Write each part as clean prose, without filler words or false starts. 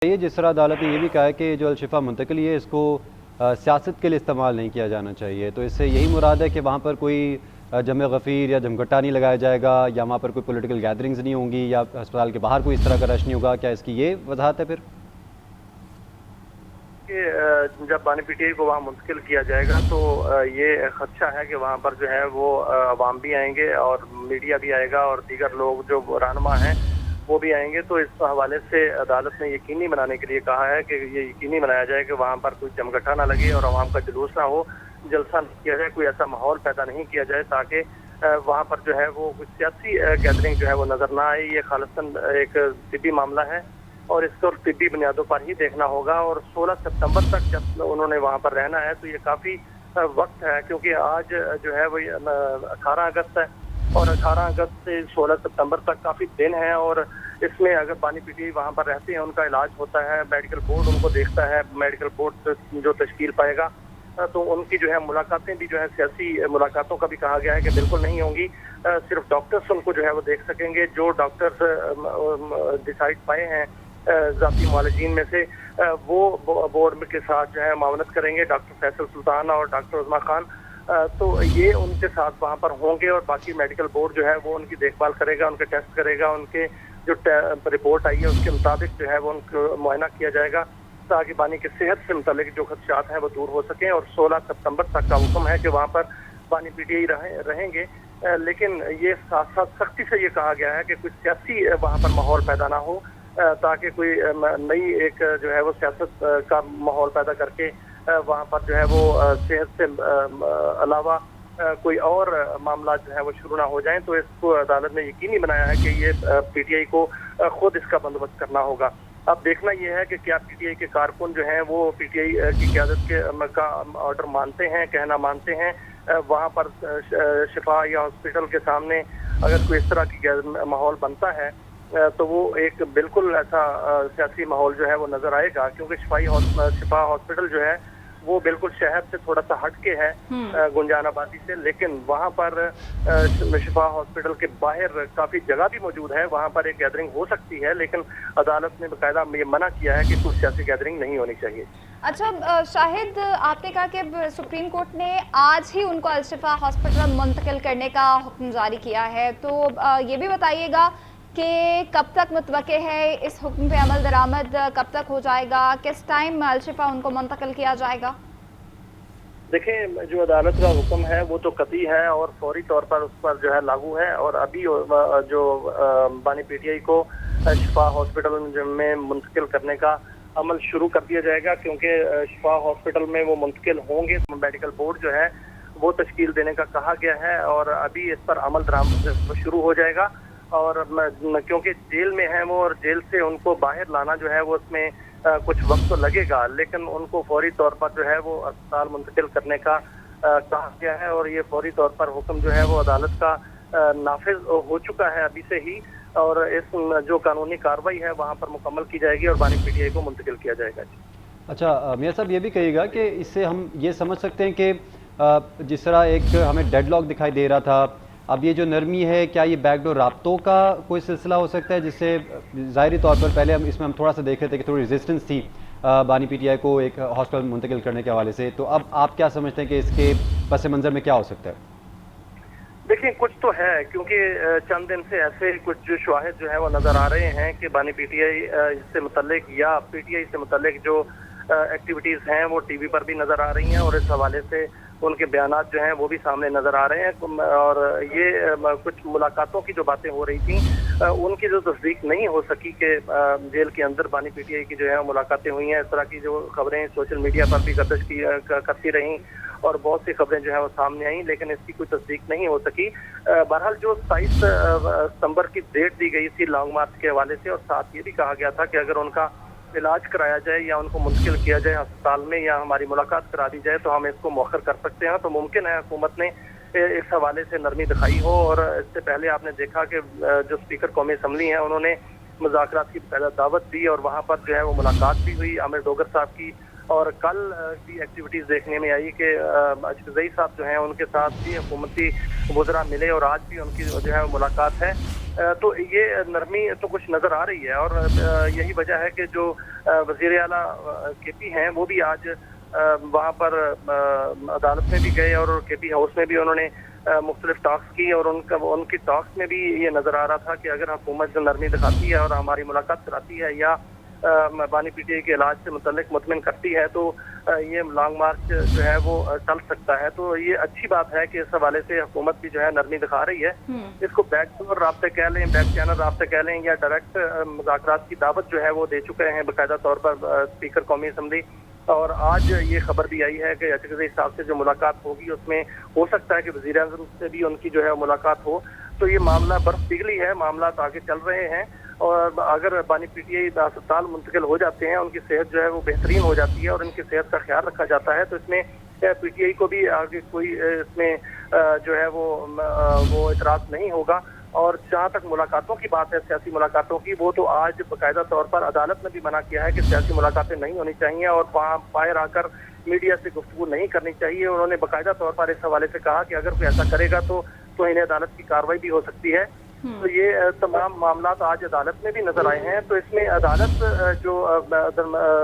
ये जिस तरह अदालत ने ये भी कहा है कि जो अलशिफा मुंतकली है इसको सियासत के लिए इस्तेमाल नहीं किया जाना चाहिए, तो इससे यही मुराद है कि वहाँ पर कोई जम गफ़ीर या जमघटा नहीं लगाया जाएगा या वहाँ पर कोई पॉलिटिकल गैदरिंग्स नहीं होंगी या अस्पताल के बाहर कोई इस तरह का रश नहीं होगा? क्या इसकी ये वजाहत है फिर? कि जब बानी पीटीआई को वहाँ मुंतकिल किया जाएगा तो ये खदशा है कि वहाँ पर जो है वो अवाम भी आएंगे और मीडिया भी आएगा और दीगर लोग जो रहनुमा हैं वो भी आएंगे। तो इस हवाले से अदालत ने यकीनी बनाने के लिए कहा है कि ये यकीनी बनाया जाए कि वहाँ पर कोई जमघटा ना लगे और अवाम का जुलूस ना हो, जलसा नहीं किया जाए, कोई ऐसा माहौल पैदा नहीं किया जाए ताकि वहाँ पर जो है वो कुछ सियासी गैदरिंग जो है वो नज़र ना आए। ये खालिसन एक तिब्बी मामला है और इसको तिब्बी बुनियादों पर ही देखना होगा। और 16 सितंबर तक जब उन्होंने वहाँ पर रहना है तो ये काफ़ी वक्त है, क्योंकि आज जो है वो 18 अगस्त है और 18 अगस्त से 16 सितंबर तक काफ़ी दिन है। और इसमें अगर बानी पीटीआई वहाँ पर रहते हैं, उनका इलाज होता है, मेडिकल बोर्ड उनको देखता है, मेडिकल बोर्ड जो तश्कील पाएगा तो उनकी जो है मुलाकातें भी जो है सियासी मुलाकातों का भी कहा गया है कि बिल्कुल नहीं होंगी। सिर्फ डॉक्टर्स उनको जो है वो देख सकेंगे, जो डॉक्टर्स डिसाइड पाए हैं ज़ाती मुआलजीन में से वो बोर्ड के साथ जो है मावनत करेंगे, डॉक्टर फैसल सुल्तान और डॉक्टर उस्मा खान। तो ये उनके साथ वहाँ पर होंगे और बाकी मेडिकल बोर्ड जो है वो उनकी देखभाल करेगा, उनके टेस्ट करेगा, उनके जो रिपोर्ट आई है उसके मुताबिक जो है वो उनको मुआयना किया जाएगा ताकि बानी की सेहत से मुतालिक जो खदशात हैं वो दूर हो सकें। और 16 सितंबर तक का हुक्म है कि वहाँ पर बानी पीटीआई रहेंगे, लेकिन ये साथ साथ सख्ती से ये कहा गया है कि कुछ सियासी वहाँ पर माहौल पैदा ना हो ताकि कोई नई एक जो है वो सियासत का माहौल पैदा करके वहाँ पर जो है वो सेहत से अलावा कोई और मामला जो है वो शुरू ना हो जाएं। तो इसको अदालत ने यकीनी बनाया है कि ये पीटीआई को खुद इसका बंदोबस्त करना होगा। अब देखना ये है कि क्या पीटीआई के कारकुन जो हैं वो पीटीआई की क़यादत का ऑर्डर मानते हैं, कहना मानते हैं। वहाँ पर शिफा या हॉस्पिटल के सामने अगर कोई इस तरह की माहौल बनता है तो वो एक बिल्कुल ऐसा सियासी माहौल जो है वो नज़र आएगा, क्योंकि शिफा हॉस्पिटल जो है वो बिल्कुल शहर से थोड़ा सा हटके है गुंजान आबादी से, लेकिन वहाँ पर शिफा हॉस्पिटल के बाहर काफ़ी जगह भी मौजूद है, वहाँ पर एक गैदरिंग हो सकती है, लेकिन अदालत ने बाकायदा ये मना किया है कि कुछ सियासी गैदरिंग नहीं होनी चाहिए। अच्छा शाहिद, आपने कहा कि सुप्रीम कोर्ट ने आज ही उनको अलशिफा हॉस्पिटल मुंतकिल करने का हुक्म जारी किया है, तो ये भी बताइएगा कि कब तक मुतवक्के है इस हुक्म पे अमल दरामद, कब तक हो जाएगा, किस टाइम अलशिफा उनको मुंतकिल किया जाएगा? देखें, जो अदालत का हुक्म है वो तो कतई है और फौरी तौर पर उस पर जो है लागू है। और अभी जो बानी पीटीआई को शिफा हॉस्पिटल में मुंतकिल करने का अमल शुरू कर दिया जाएगा, क्योंकि शिफा हॉस्पिटल में वो मुंतकिल होंगे तो मेडिकल बोर्ड जो है वो तश्कील देने का कहा गया है और अभी इस पर अमल दरामद शुरू हो जाएगा। और क्योंकि जेल में है वो और जेल से उनको बाहर लाना जो है वो उसमें कुछ वक्त तो लगेगा, लेकिन उनको फौरी तौर पर जो है वो अस्पताल मुंतकिल करने का कहा गया है। और ये फौरी तौर पर हुक्म जो है वो अदालत का नाफिज हो चुका है अभी से ही, और इस जो कानूनी कार्रवाई है वहाँ पर मुकम्मल की जाएगी और बानी पीटीआई को मुंतकिल किया जाएगा। अच्छा मियां साहब, ये भी कहिएगा कि इससे हम ये समझ सकते हैं कि जिस तरह एक हमें डेडलॉक दिखाई दे रहा था, अब ये जो नरमी है, क्या ये बैकडोर राब्तों का कोई सिलसिला हो सकता है जिससे ज़ाहिरी तौर पर पहले हम थोड़ा सा देख रहे थे कि थोड़ी रेजिस्टेंस थी बानी पीटीआई को एक हॉस्पिटल मुंतकिल करने के हवाले से, तो अब आप क्या समझते हैं कि इसके पस मंज़र में क्या हो सकता है? देखिए, कुछ तो है, क्योंकि चंद दिन से ऐसे कुछ जो शवाहिद जो है वो नज़र आ रहे हैं कि बानी पीटीआई से मुतल्लिक या पीटीआई से मुतल्लिक जो एक्टिविटीज़ हैं वो टीवी पर भी नज़र आ रही हैं और इस हवाले से उनके बयानात जो हैं वो भी सामने नज़र आ रहे हैं। और ये कुछ मुलाकातों की जो बातें हो रही थी उनकी जो तस्दीक नहीं हो सकी कि जेल के अंदर बानी पीटीआई की जो है मुलाकातें हुई हैं, इस तरह की जो खबरें सोशल मीडिया पर भी गर्दिश करती रहीं और बहुत सी खबरें जो है वो सामने आई, लेकिन इसकी कोई तस्दीक नहीं हो सकी। बहरहाल जो 27 सितंबर की डेट दी गई थी लॉन्ग मार्च के हवाले से, और साथ ये भी कहा गया था कि अगर उनका इलाज कराया जाए या उनको मुंतकिल किया जाए अस्पताल में या हमारी मुलाकात करा दी जाए तो हम इसको मौखर कर सकते हैं। तो मुमकिन है हुकूमत ने इस हवाले से नरमी दिखाई हो। और इससे पहले आपने देखा कि जो स्पीकर कौमी असम्बली हैं उन्होंने मुज़ाकरात की दावत दी और वहाँ पर जो है वो मुलाकात भी हुई आमिर डोगर साहब की। और कल भी एक्टिविटीज़ देखने में आई कि अजफज़ई साहब जो हैं उनके साथ भी हुकूमती वज़रा मिले और आज भी उनकी जो है मुलाकात है। तो ये नरमी तो कुछ नज़र आ रही है। और यही वजह है कि जो वज़ीर आला केपी हैं वो भी आज वहाँ पर अदालत में भी गए और केपी हाउस में भी उन्होंने मुख्तलिफ टॉक्स की, और उनकी टॉक्स में भी ये नज़र आ रहा था कि अगर हुकूमत जो नरमी दिखाती है और हमारी मुलाकात कराती है या बानी पीटीआई के इलाज से मुतल्लिक मुतमिन करती है तो ये लॉन्ग मार्च जो है वो टल सकता है। तो ये अच्छी बात है कि इस हवाले से हुकूमत भी जो है नरमी दिखा रही है। इसको बैकडोर राब्ते कह लें, बैक चैनल राब्ते कह लें, या डायरेक्ट मुज़ाकरात की दावत जो है वो दे चुके हैं बाकायदा तौर पर स्पीकर कौमी असम्बली। और आज ये खबर भी आई है कि अचकज़ई साहब से जो मुलाकात होगी उसमें हो सकता है कि वज़ीर आज़म से भी उनकी जो है मुलाकात हो। तो ये मामला बर्फ पिघली है, मामला आगे चल रहे हैं। और अगर बानी पीटीआई अस्पताल मुंतकिल हो जाते हैं, उनकी सेहत जो है वो बेहतरीन हो जाती है और उनकी सेहत का ख्याल रखा जाता है, तो इसमें पीटीआई को भी आगे कोई इसमें जो है वो इतराज़ नहीं होगा। और जहाँ तक मुलाकातों की बात है, सियासी मुलाकातों की, वो तो आज बाकायदा तौर पर अदालत ने भी मना किया है कि सियासी मुलाकातें नहीं होनी चाहिए और वहाँ बाहर आकर मीडिया से गुफ्तगू नहीं करनी चाहिए। उन्होंने बाकायदा तौर पर इस हवाले से कहा कि अगर कोई ऐसा करेगा तो इन्हें अदालत की कार्रवाई भी हो सकती है। तो ये तमाम मामला तो आज अदालत में भी नजर आए हैं। तो इसमें अदालत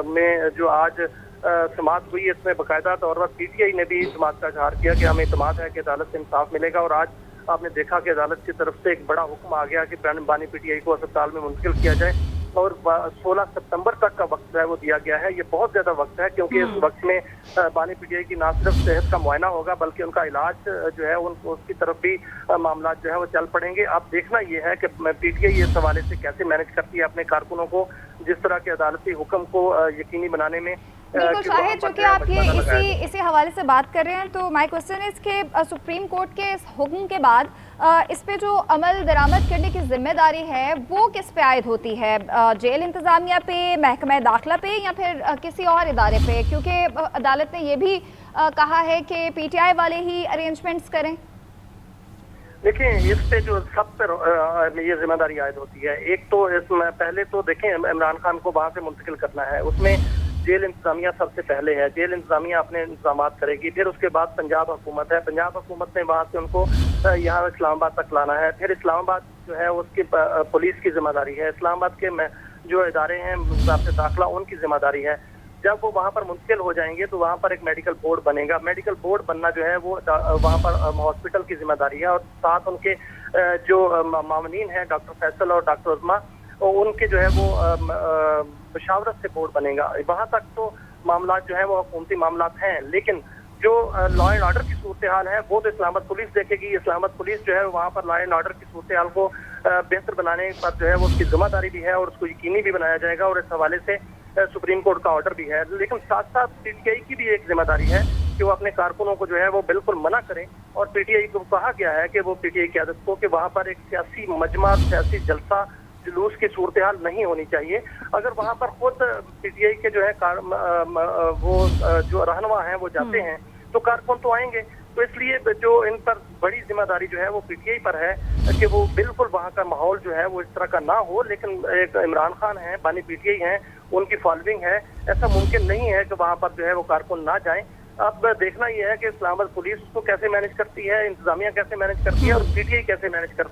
में जो आज समाअत हुई, इसमें बाकायदा तौर पर पीटीआई ने भी समाअत का इजहार किया कि हमें इत्मीनान है कि अदालत से इंसाफ मिलेगा। और आज आपने देखा कि अदालत की तरफ से एक बड़ा हुक्म आ गया कि बानी पीटीआई को अस्पताल में मुंतकिल किया जाए और 16 सितंबर तक का वक्त जो है वो दिया गया है। ये बहुत ज्यादा वक्त है क्योंकि इस वक्त में बानी पीटीआई की ना सिर्फ सेहत का मुआयना होगा बल्कि उनका इलाज जो है उसकी तरफ भी मामला जो है वो चल पड़ेंगे। अब देखना ये है कि पीटीआई इस हवाले से कैसे मैनेज करती है अपने कारकुनों को, जिस तरह के अदालती हुक्म को यकीनी बनाने में। बिल्कुल शाहिद, जो कि आप ये इसी हवाले से बात कर रहे हैं, तो माय क्वेश्चन है इसके सुप्रीम कोर्ट के इस हुक्म के बाद इस पे जो अमल दरामद करने की जिम्मेदारी है वो किस पे आयद होती है? जेल इंतजामिया पे, महकमा दाखिला पे, या फिर किसी और इदारे पे? क्योंकि अदालत ने ये भी कहा है कि पीटीआई वाले ही अरेंजमेंट्स करें। देखिए, इस पे जो सब पे ये जिम्मेदारी आयद होती है। एक तो इसमें पहले तो देखें, इमरान खान को वहाँ से मुंतकिल करना है, उसमें जेल इंतजामिया सबसे पहले है। जेल इंतजामिया अपने इंतजाम करेगी, फिर उसके बाद पंजाब हुकूमत है, पंजाब हुकूमत ने वहाँ से उनको यहाँ इस्लामाबाद तक लाना है। फिर इस्लामाबाद जो है उसकी पुलिस की जिम्मेदारी है, इस्लामाबाद के जो इदारे हैं दाखिला उनकी जिम्मेदारी है। जब वो वहाँ पर मुंतकिल हो जाएंगे तो वहाँ पर एक मेडिकल बोर्ड बनेगा। मेडिकल बोर्ड बनना जो है वो वहाँ पर हॉस्पिटल की जिम्मेदारी है और साथ उनके जो मामनीन हैं डॉक्टर फैसल और डॉक्टर उज़मा, उनके जो है वो मशावरत से बोर्ड बनेगा। वहाँ तक तो मामला जो है वो हुकूमती मामला हैं, लेकिन जो लॉ एंड ऑर्डर की सूरत हाल है वो तो इस्लामाबाद पुलिस देखेगी। इस्लामाबाद पुलिस जो है वहाँ पर लॉ एंड ऑर्डर की सूरत हाल को बेहतर बनाने पर जो है वो उसकी जिम्मेदारी भी है और उसको यकीनी भी बनाया जाएगा। और इस हवाले से सुप्रीम कोर्ट का ऑर्डर भी है। लेकिन साथ साथ पीटीआई की भी एक जिम्मेदारी है कि वो अपने कारकुनों को जो है वो बिल्कुल मना करें। और पीटीआई को कहा गया है कि वो पीटीआई क़यादत को कि वहाँ पर एक सियासी मजमा, सियासी जलसा, जुलूस की सूरत हाल नहीं होनी चाहिए। अगर वहाँ पर खुद पीटीआई के जो है वो जो रहनुमा हैं वो जाते हैं तो कारकुन तो आएंगे। तो इसलिए जो इन पर बड़ी जिम्मेदारी जो है वो पीटीआई पर है कि वो बिल्कुल वहाँ का माहौल जो है वो इस तरह का ना हो। लेकिन एक इमरान खान है, बानी पीटीआई हैं, उनकी फॉलोइंग है, ऐसा मुमकिन नहीं है कि वहाँ पर जो है वो कारकुन ना जाएं। अब देखना यह है कि इस्लामाबाद पुलिस को कैसे मैनेज करती है, इंतजामिया कैसे मैनेज करती है और पीटीआई कैसे मैनेज करती है।